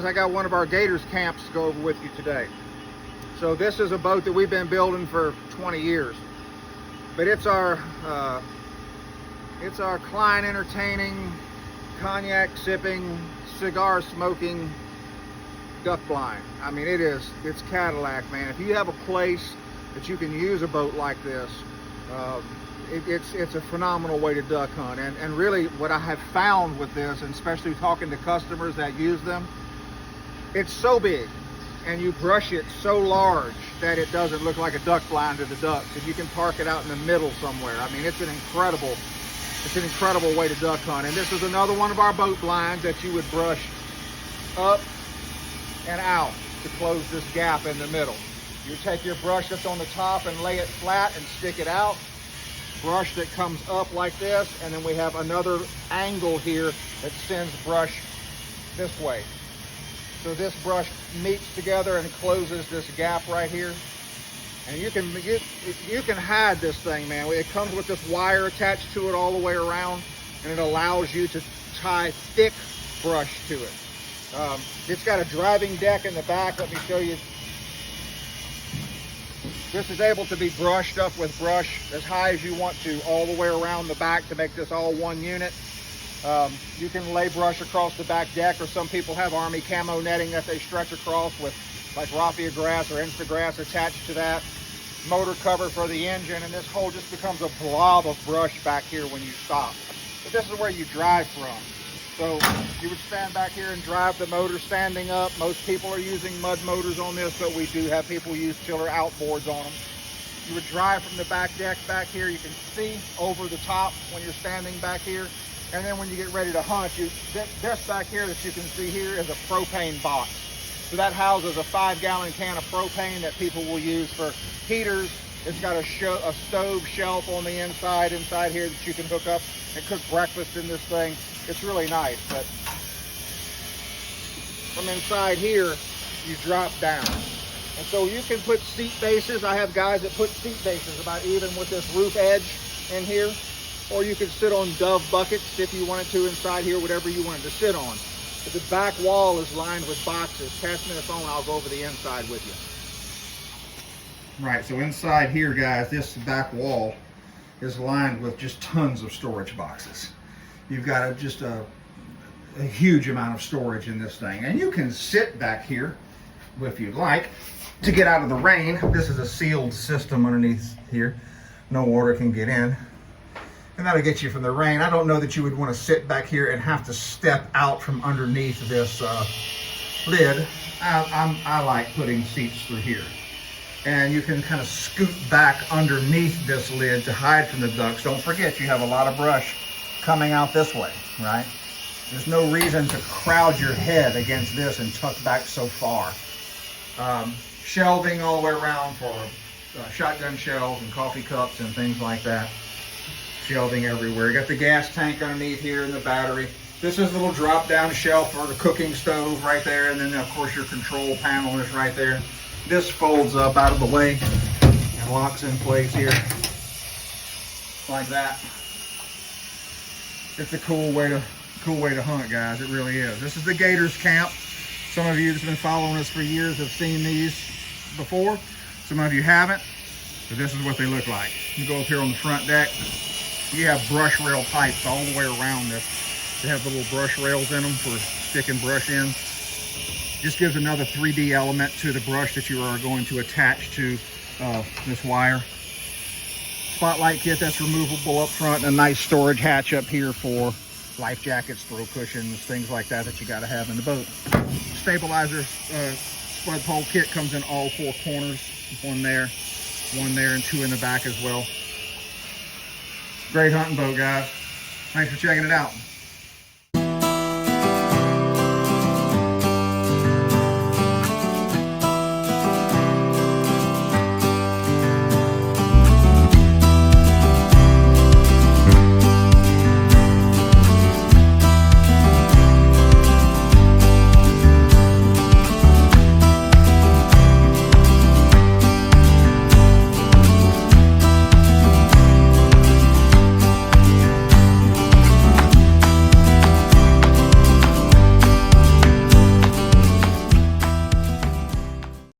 guys, I got one of our Gator's camps to go over with you today. So this is a boat that we've been building for 20 years, but it's our client entertaining, cognac sipping, cigar smoking duck blind. I mean, it's Cadillac, man. If you have a place that you can use a boat like this, it's a phenomenal way to duck hunt. And really what I have found with this, and especially talking to customers that use them, it's so big and you brush it so large that it doesn't look like a duck blind to the ducks, and you can park it out in the middle somewhere. I mean, it's an incredible way to duck hunt. And this is another one of our boat blinds that you would brush up and out to close this gap in the middle. You take your brush that's on the top and lay it flat and stick it out. Brush that comes up like this, and then we have another angle here that sends brush this way. So this brush meets together and closes this gap right here. And you can hide this thing, man. It comes with this wire attached to it all the way around, and it allows you to tie thick brush to it. It's got a driving deck in the back. Let me show you. This is able to be brushed up with brush as high as you want to, all the way around the back to make this all one unit. You can lay brush across the back deck, or some people have army camo netting that they stretch across with like raffia grass or insta grass attached to that. Motor cover for the engine, and this hole just becomes a blob of brush back here when you stop. But this is where you drive from. So you would stand back here and drive the motor standing up. Most people are using mud motors on this, but we do have people use tiller outboards on them. You would drive from the back deck back here. You can see over the top when you're standing back here. And then when you get ready to hunt, this back here that you can see here is a propane box. So that houses a 5-gallon can of propane that people will use for heaters. It's got a stove shelf on the inside here that you can hook up and cook breakfast in this thing. It's really nice. But from inside here, you drop down. And so you can put seat bases. I have guys that put seat bases about even with this roof edge in here. Or you could sit on dove buckets if you wanted to inside here, whatever you wanted to sit on. But the back wall is lined with boxes. Pass me the phone, I'll go over the inside with you. Right, so inside here, guys, this back wall is lined with just tons of storage boxes. You've got just a huge amount of storage in this thing. And you can sit back here if you'd like to get out of the rain. This is a sealed system underneath here. No water can get in. And that'll get you from the rain. I don't know that you would want to sit back here and have to step out from underneath this lid. I like putting seats through here. And you can kind of scoot back underneath this lid to hide from the ducks. Don't forget, you have a lot of brush coming out this way, right? There's no reason to crowd your head against this and tuck back so far. Shelving all the way around for shotgun shells and coffee cups and things like that. Shelving everywhere. You got the gas tank underneath here and the battery. This is a little drop down shelf for the cooking stove right there, and then of course your control panel is right there. This folds up out of the way and locks in place here like that. It's a cool way to hunt, guys. It really is. This is the Gator's camp. Some of you that's been following us for years have seen these before. Some of you haven't, but this is what they look like. You go up here on the front deck. You have brush rail pipes all the way around this. They have little brush rails in them for sticking brush in. Just gives another 3D element to the brush that you are going to attach to this wire. Spotlight kit that's removable up front, and a nice storage hatch up here for life jackets, throw cushions, things like that you got to have in the boat. Stabilizer spud pole kit comes in all 4 corners. One there, and 2 in the back as well. Great hunting boat, guys. Thanks for checking it out.